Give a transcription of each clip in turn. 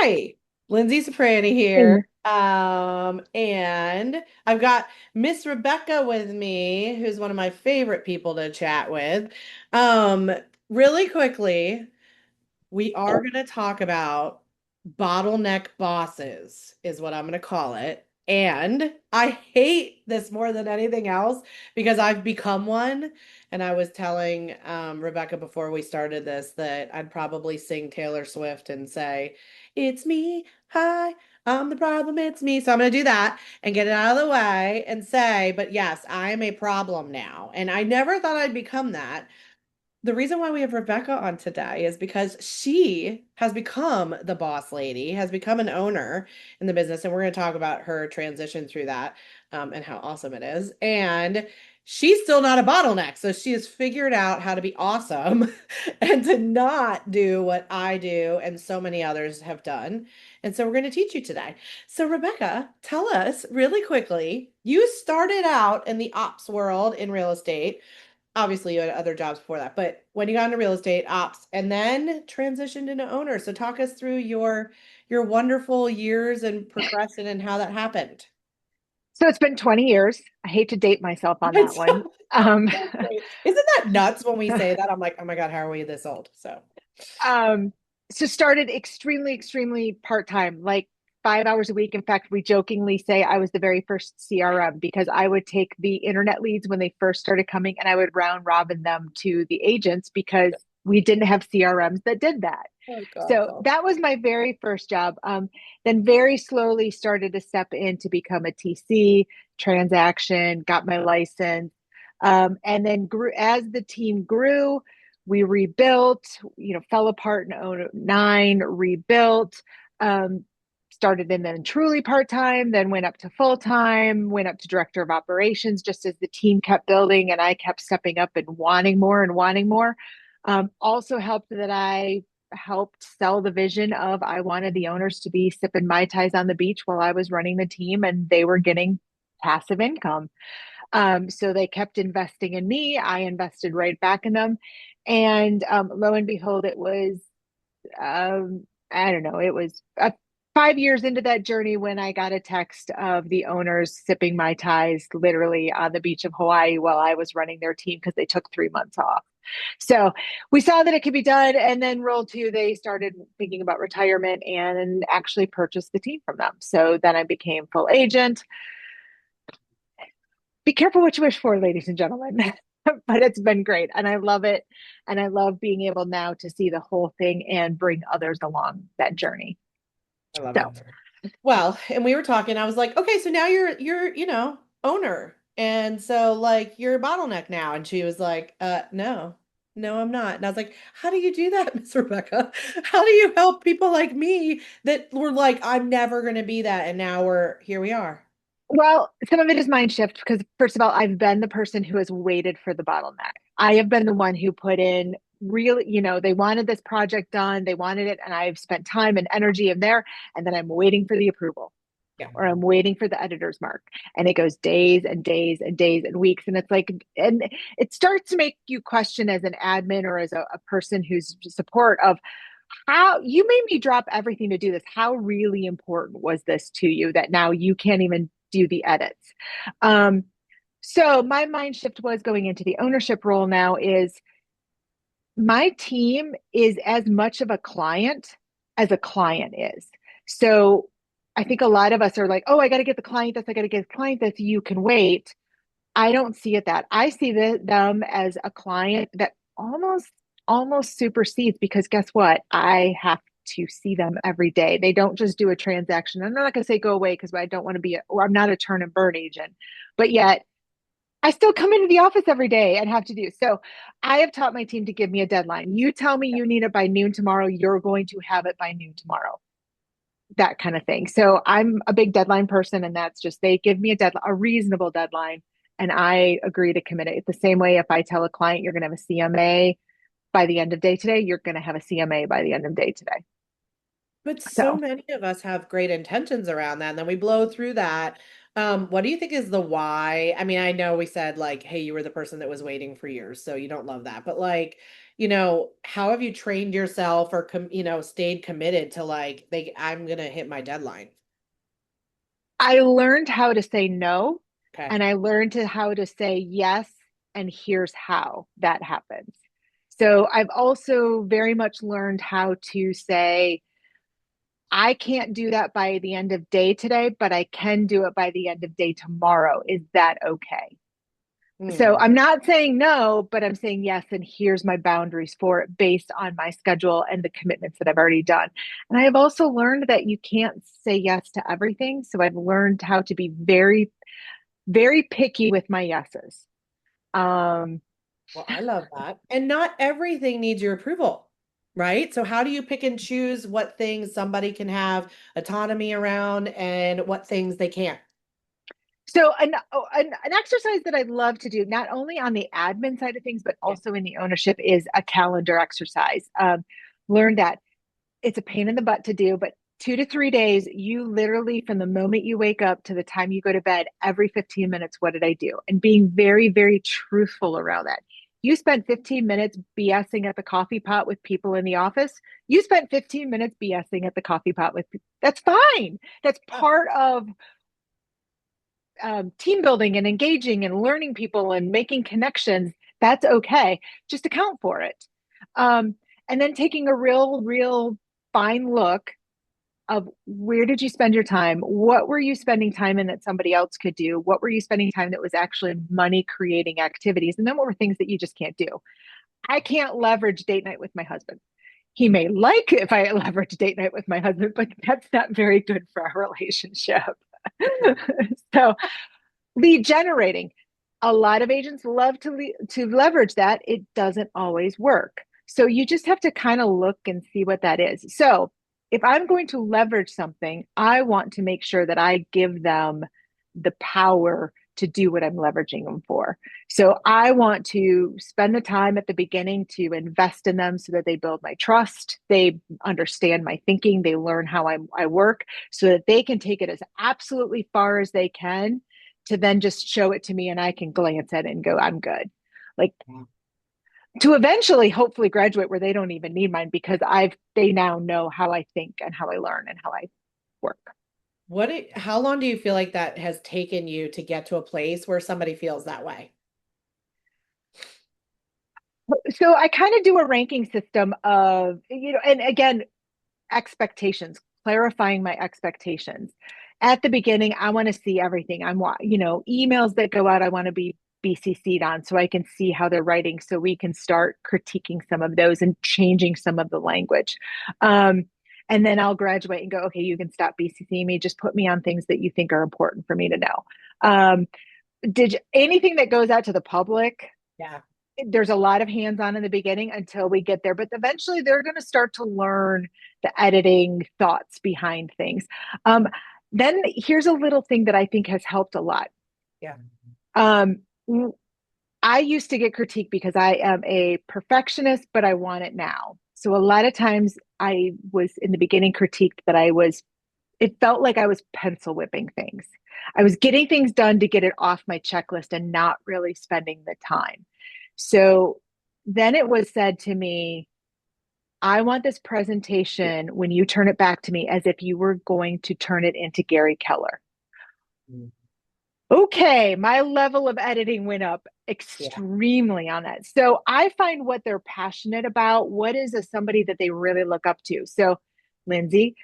Hi, Linzee Ciprani Hey. here. And I've got Miss Rebecca with me, who's one of my favorite people to chat with. Um, Really quickly, we are going to talk about bottleneck bosses, is what I'm going to call it. And I hate this more than anything else because I've become one. And I was telling Rebecca before we started this that I'd probably sing Taylor Swift and say, "It's me. Hi, I'm the problem. It's me." So I'm going to do that and get it out of the way and say, but yes, I am a problem now. And I never thought I'd become that. The reason why we have Rebecca on today is because she has become the boss lady, has become an owner in the business, and we're going to talk about her transition through that and how awesome it is. And she's still not a bottleneck, so she has figured out how to be awesome and to not do what I do and so many others have done. And so we're going to teach you today. So, Rebecca, tell us really quickly. You started out in the ops world in real estate. Obviously, you had other jobs before that, but when you got into real estate ops and then transitioned into owner. So talk us through your wonderful years and progression and how that happened. So it's been 20 years. I hate to date myself on I that so, one. Um, so great. Isn't that nuts when we say that? I'm like, oh my God, how are we this old? So, um, so started extremely, extremely part-time, like 5 hours a week. In fact, we jokingly say I was the very first CRM because I would take the internet leads when they first started coming and I would round robin them to the agents because we didn't have CRMs that did that. oh God, So well, that was my very first job. Then very slowly started to step in to become a TC transaction, got my license, and then grew as the team grew. We rebuilt, fell apart in '09, rebuilt, um, started in then truly part time, then went up to full time, went up to director of operations just as the team kept building and I kept stepping up and wanting more and wanting more. Also helped that I helped sell the vision of I wanted the owners to be sipping Mai Tais on the beach while I was running the team and they were getting passive income. So they kept investing in me. I invested right back in them. And lo and behold, it was, I don't know, it was 5 years into that journey when I got a text of the owners sipping Mai Tais literally on the beach of Hawaii while I was running their team because they took 3 months off. So we saw that it could be done. And then roll two, they started thinking about retirement and actually purchased the team from them. So then I became full agent. Be careful what you wish for, ladies and gentlemen. But it's been great. And I love it. And I love being able now to see the whole thing and bring others along that journey. I love So, it. Well, and we were talking, I was like, okay, so now you're owner. And so like you're a bottleneck now. And she was like, no, no, I'm not. And I was like, how do you do that, Miss Rebecca? How do you help people like me that were like, I'm never gonna be that, and now we're here we are. well, some of it is mind shift because, first of all, I've been the person who has waited for the bottleneck. I have been the one who put in really, they wanted this project done, they wanted it, and I've spent time and energy in there, and then I'm waiting for the approval. Yeah. Or I'm waiting for the editor's mark. And it goes days and days and days and weeks. And it's like, and it starts to make you question as an admin or as a person who's support of how you made me drop everything to do this. How really important was this to you that now you can't even do the edits? Um, so my mind shift was going into the ownership role now is my team is as much of a client as a client is. So I think a lot of us are like, oh, I got to get the client this, I got to get the client this, you can wait. I don't see it that. I see them as a client that almost supersedes because guess what? I have to see them every day. They don't just do a transaction. I'm not going to say go away because I don't want to be, or I'm not a turn and burn agent, but yet I still come into the office every day and have to do. So I have taught my team to give me a deadline. You tell me you need it by noon tomorrow, you're going to have it by noon tomorrow. That kind of thing. So I'm a big deadline person, and that's just they give me a deadline, a reasonable deadline, and I agree to commit it. It's the same way if I tell a client you're going to have a CMA by the end of day today, you're going to have a CMA by the end of day today. But so So many of us have great intentions around that, and then we blow through that. What do you think is the why? I mean, I know we said like, hey, you were the person that was waiting for years, so you don't love that. But like, how have you trained yourself or stayed committed to like, I'm gonna hit my deadline. I learned how to say no, Okay. and I learned how to say yes, and here's how that happens. So I've also very much learned how to say, I can't do that by the end of day today, but I can do it by the end of day tomorrow. Is that okay? So Hmm. I'm not saying no, but I'm saying yes, and here's my boundaries for it based on my schedule and the commitments that I've already done. And I have also learned that you can't say yes to everything. So I've learned how to be very, very picky with my yeses. Um, Well, I love that. And not everything needs your approval, right? So how do you pick and choose what things somebody can have autonomy around and what things they can't? so an exercise that I'd love to do, not only on the admin side of things, but Yeah. also in the ownership, is a calendar exercise. Learn that it's a pain in the butt to do, but 2 to 3 days, you literally, from the moment you wake up to the time you go to bed, every 15 minutes, what did I do? And being very, very truthful around that. You spent 15 minutes BSing at the coffee pot with people in the office. You spent 15 minutes BSing at the coffee pot with people. That's fine. That's Yeah. part of team building and engaging and learning people and making connections. That's okay. Just account for it. Um, and then taking a real, real fine look of where did you spend your time? What were you spending time in that somebody else could do? What were you spending time that was actually money creating activities? And then what were things that you just can't do? I can't leverage date night with my husband. He may like if I leverage date night with my husband, but that's not very good for our relationship. So lead generating. A lot of agents love to leverage that. It doesn't always work. So you just have to kind of look and see what that is. So if I'm going to leverage something, I want to make sure that I give them the power to do what I'm leveraging them for. So I want to spend the time at the beginning to invest in them so that they build my trust, they understand my thinking, they learn how I work so that they can take it as absolutely far as they can to then just show it to me and I can glance at it and go, I'm good. Like to eventually hopefully graduate where they don't even need mine because they now know how I think and how I learn and how I work. How long do you feel like that has taken you to get to a place where somebody feels that way? So I kind of do a ranking system of, and again, expectations, clarifying my expectations. At the beginning, I want to see everything. Emails that go out, I want to be BCC'd on so I can see how they're writing so we can start critiquing some of those and changing some of the language. Um, and then I'll graduate and go, okay, you can stop BCCing me. Just put me on things that you think are important for me to know. Um, anything that goes out to the public, Yeah. there's a lot of hands-on in the beginning until we get there, but eventually they're going to start to learn the editing thoughts behind things. Um, then here's a little thing that I think has helped a lot. Yeah. Um, I used to get critique because I am a perfectionist, but I want it now. So a lot of times I was in the beginning critiqued that it felt like I was pencil whipping things. I was getting things done to get it off my checklist and not really spending the time. So then it was said to me, I want this presentation when you turn it back to me as if you were going to turn it into Gary Keller. Mm. Okay, my level of editing went up Yeah. extremely on that. So I find what they're passionate about. What is somebody that they really look up to? So, Linzee,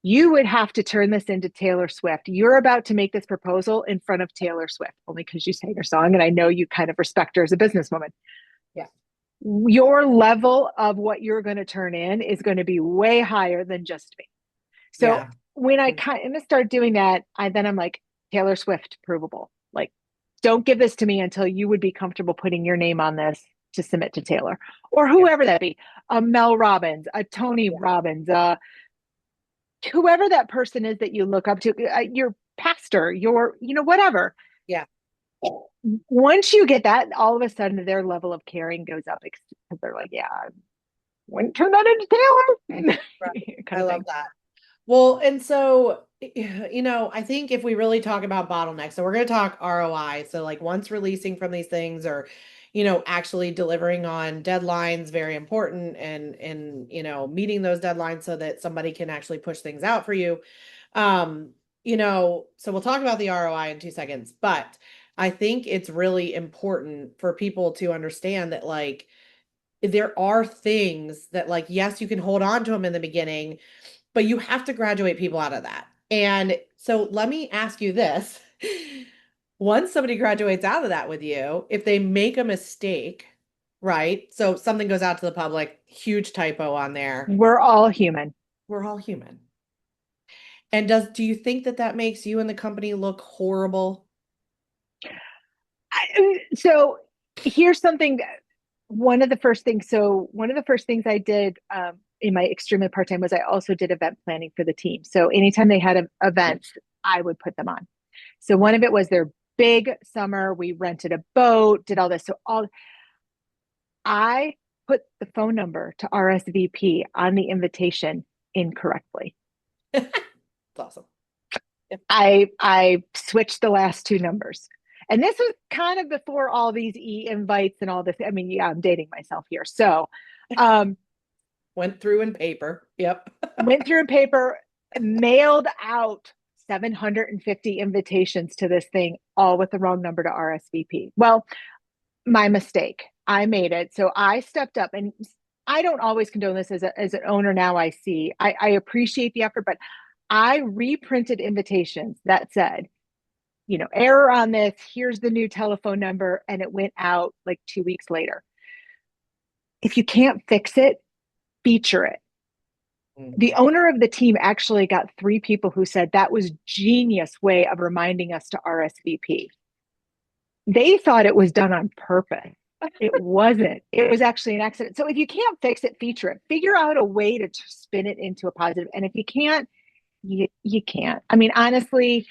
you would have to turn this into Taylor Swift. You're about to make this proposal in front of Taylor Swift, only because you sang her song, and I know you kind of respect her as a businesswoman. Yeah. Your level of what you're going to turn in is going to be way higher than just me. So Yeah. when I kind of start doing that, I'm like, Taylor Swift provable. Like, don't give this to me until you would be comfortable putting your name on this to submit to Taylor or Yeah. whoever that be, a Mel Robbins, a Tony Yeah. Robbins, whoever that person is that you look up to, your pastor, whatever. Yeah. Once you get that, all of a sudden their level of caring goes up because they're like, yeah, I wouldn't turn that into Taylor Right. kind I of love thing. that. Well, and so, I think if we really talk about bottlenecks, so we're going to talk ROI. So, like, once releasing from these things or, actually delivering on deadlines, very important, and meeting those deadlines so that somebody can actually push things out for you. So we'll talk about the ROI in 2 seconds, but I think it's really important for people to understand that, like, there are things that, like, yes, you can hold on to them in the beginning, but you have to graduate people out of that. And so let me ask you this. Once somebody graduates out of that with you, if they make a mistake, right? So something goes out to the public, huge typo on there. We're all human. We're all human. And do you think that that makes you and the company look horrible? So here's something. One of the first things I did in my extremely part time was I also did event planning for the team. So anytime they had events, I would put them on. So one of it was their big summer. We rented a boat, did all this. I put the phone number to RSVP on the invitation incorrectly. It's awesome. Yeah. I switched the last two numbers. And this was kind of before all these invites and all this. I mean, yeah, I'm dating myself here. So um Went through in paper. Yep. went through in paper, mailed out 750 invitations to this thing, all with the wrong number to RSVP. Well, my mistake. I made it. So I stepped up, and I don't always condone this as an owner. Now I appreciate the effort, but I reprinted invitations that said, error on this. Here's the new telephone number. And it went out like 2 weeks later. If you can't fix it, feature it. The Mhm. owner of the team actually got three people who said that was genius way of reminding us to RSVP. They thought it was done on purpose. It wasn't. It was actually an accident. So if you can't fix it, feature it. Figure out a way to spin it into a positive. And if you can't, you can't. I mean, honestly,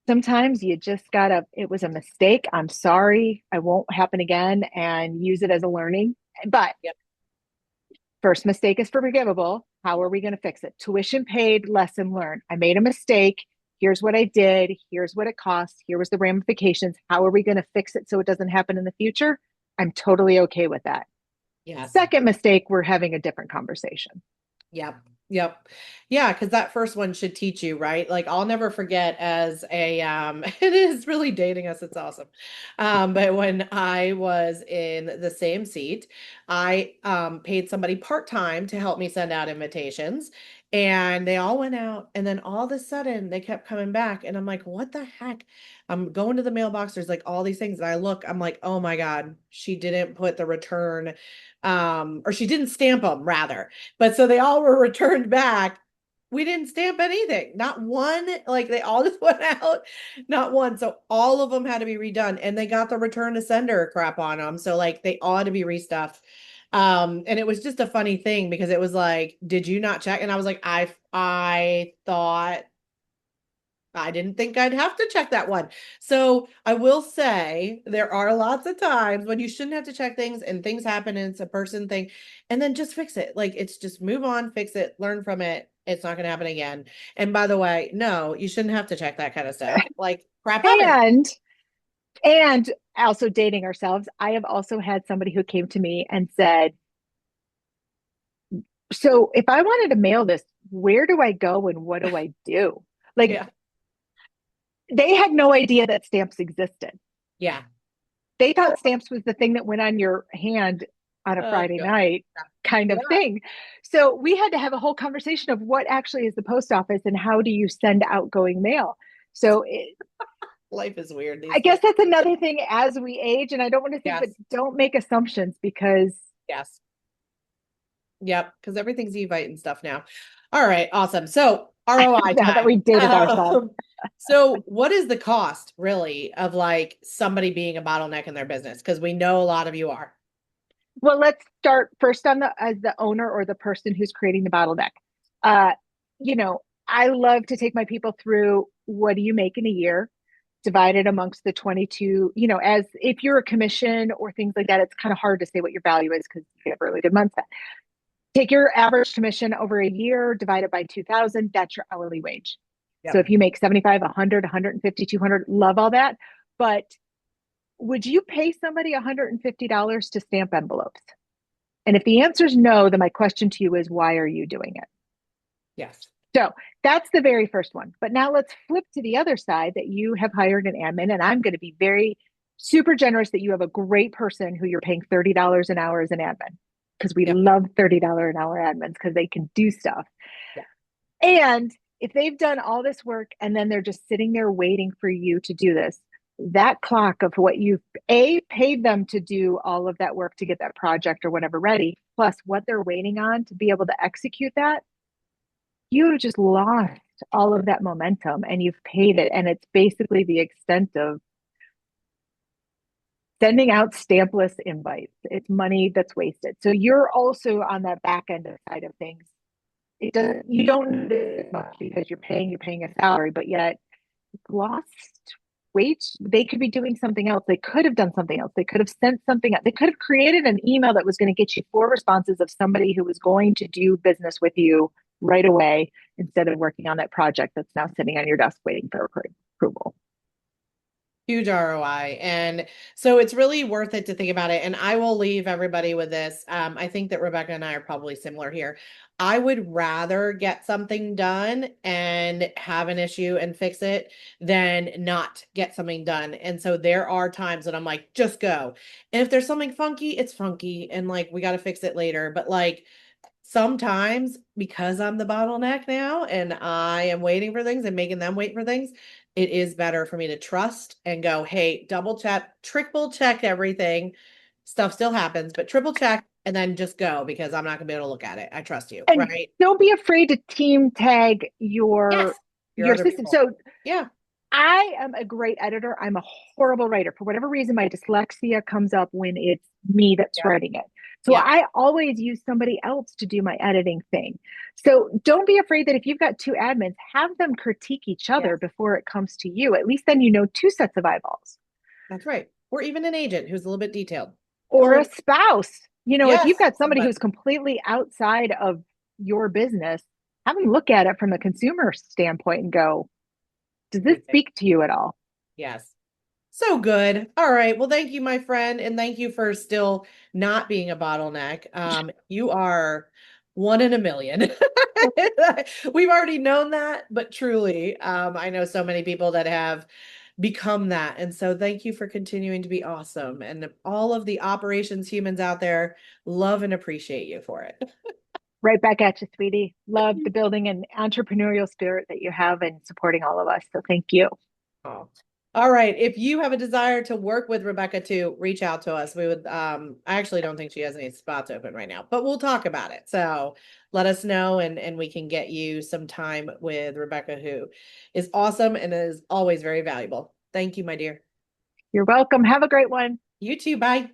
sometimes you just gotta, it was a mistake. I'm sorry. I won't happen again, and use it as a learning. But Yep. first mistake is forgivable. How are we going to fix it? Tuition paid, lesson learned. I made a mistake. Here's what I did. Here's what it costs. Here was the ramifications. How are we going to fix it so it doesn't happen in the future? I'm totally okay with that. Yes. Second mistake, we're having a different conversation. Yep. Yep. Yeah, because that first one should teach you, right? Like, I'll never forget as a it is really dating us, it's awesome. But when I was in the same seat, I paid somebody part-time to help me send out invitations, and they all went out, and then all of a sudden they kept coming back, and I'm like, what the heck? I'm going to the mailbox, there's like all these things, and I look, I'm like, oh my God, she didn't put the return, or she didn't stamp them rather. But so they all were returned back. We didn't stamp anything, not one. Like, they all just went out, not one. So all of them had to be redone, and they got the return to sender crap on them. So, like, they all had to be restuffed. And it was just a funny thing because it was like, did you not check? And I was like, I thought, I didn't think I'd have to check that one. So I will say there are lots of times when you shouldn't have to check things and things happen and it's a person thing, and then just fix it. Like, it's just move on, fix it, learn from it. It's not going to happen again. And by the way, no, you shouldn't have to check that kind of stuff. Like, crap happens. And and also dating ourselves, I have also had somebody who came to me and said, so if I wanted to mail this, where do I go and what do I do? Like, Yeah. they had no idea that stamps existed. Yeah. They thought stamps was the thing that went on your hand on a Oh, Friday God. night kind of Yeah. thing. So we had to have a whole conversation of what actually is the post office and how do you send outgoing mail. So Life is weird I these days. guess that's another thing as we age. And I don't want to think, but Yes. don't make assumptions because Yes. Yep, because everything's Evite and stuff now. All right, awesome. So ROI now that time. we dated ourselves. So what is the cost really of, like, somebody being a bottleneck in their business? Because we know a lot of you are. Well, let's start first on the as the owner or the person who's creating the bottleneck. Uh, I love to take my people through what do you make in a year, divided amongst the 22, as if you're a commission or things like that, it's kind of hard to say what your value is because you have really good months. Take your average commission over a year, divide it by 2,000. That's your hourly wage. So Yep. if you make 75, 100, 150, 200, love all that. But would you pay somebody $150 to stamp envelopes? And if the answer is no, then my question to you is, why are you doing it? Yes. So that's the very first one. But now let's flip to the other side that you have hired an admin, and I'm going to be very super generous that you have a great person who you're paying $30 an hour as an admin because we Yep. love $30 an hour admins because they can do stuff. Yeah. And if they've done all this work and then they're just sitting there waiting for you to do this, that clock of what you've paid them to do all of that work to get that project or whatever ready, plus what they're waiting on to be able to execute that, you just lost all of that momentum and you've paid it. And it's basically the extent of sending out stampless invites. It's money that's wasted. So you're also on that back end side of things. It doesn't, you don't need it as much because you're paying a salary, but yet lost wage. They could be doing something else. They could have done something else. They could have sent something else. They could have created an email that was going to get you 4 responses of somebody who was going to do business with you right away instead of working on that project that's now sitting on your desk waiting for approval. Huge ROI. And so it's really worth it to think about it. And I will leave everybody with this. I think that Rebecca and I are probably similar here. I would rather get something done and have an issue and fix it than not get something done. And so there are times that I'm like, just go. And if there's something funky, it's funky. And like, we got to fix it later. But like, sometimes because I'm the bottleneck now and I am waiting for things and making them wait for things, it is better for me to trust and go, hey, double check, triple check everything. Stuff still happens, but triple check and then just go because I'm not gonna be able to look at it. I trust you, And right? don't be afraid to team tag Yes. Your your other system. people. So Yeah. I am a great editor. I'm a horrible writer. For whatever reason, my dyslexia comes up when it's me that's Yep. writing it. So Yep. I always use somebody else to do my editing thing. So don't be afraid that if you've got two admins, have them critique each other Yes. before it comes to you. At least then you know two sets of eyeballs. That's right. Or even an agent who's a little bit detailed. Don't Or worry a about spouse. You know, if yes, you've got somebody somebody. who's completely outside of your business, have them look at it from a consumer standpoint and go, does this speak to you at all? Yes. So good. All right. Well, thank you, my friend, and thank you for still not being a bottleneck. You are one in a million. We've already known that, but truly, I know so many people that have become that. And so thank you for continuing to be awesome. And all of the operations humans out there love and appreciate you for it. Right back at you, sweetie. Love the building and entrepreneurial spirit that you have and supporting all of us. So thank you. Oh. All right. If you have a desire to work with Rebecca too, reach out to us. We would I actually don't think she has any spots open right now, but we'll talk about it. So let us know and we can get you some time with Rebecca, who is awesome and is always very valuable. Thank you, my dear. You're welcome. Have a great one. You too. Bye.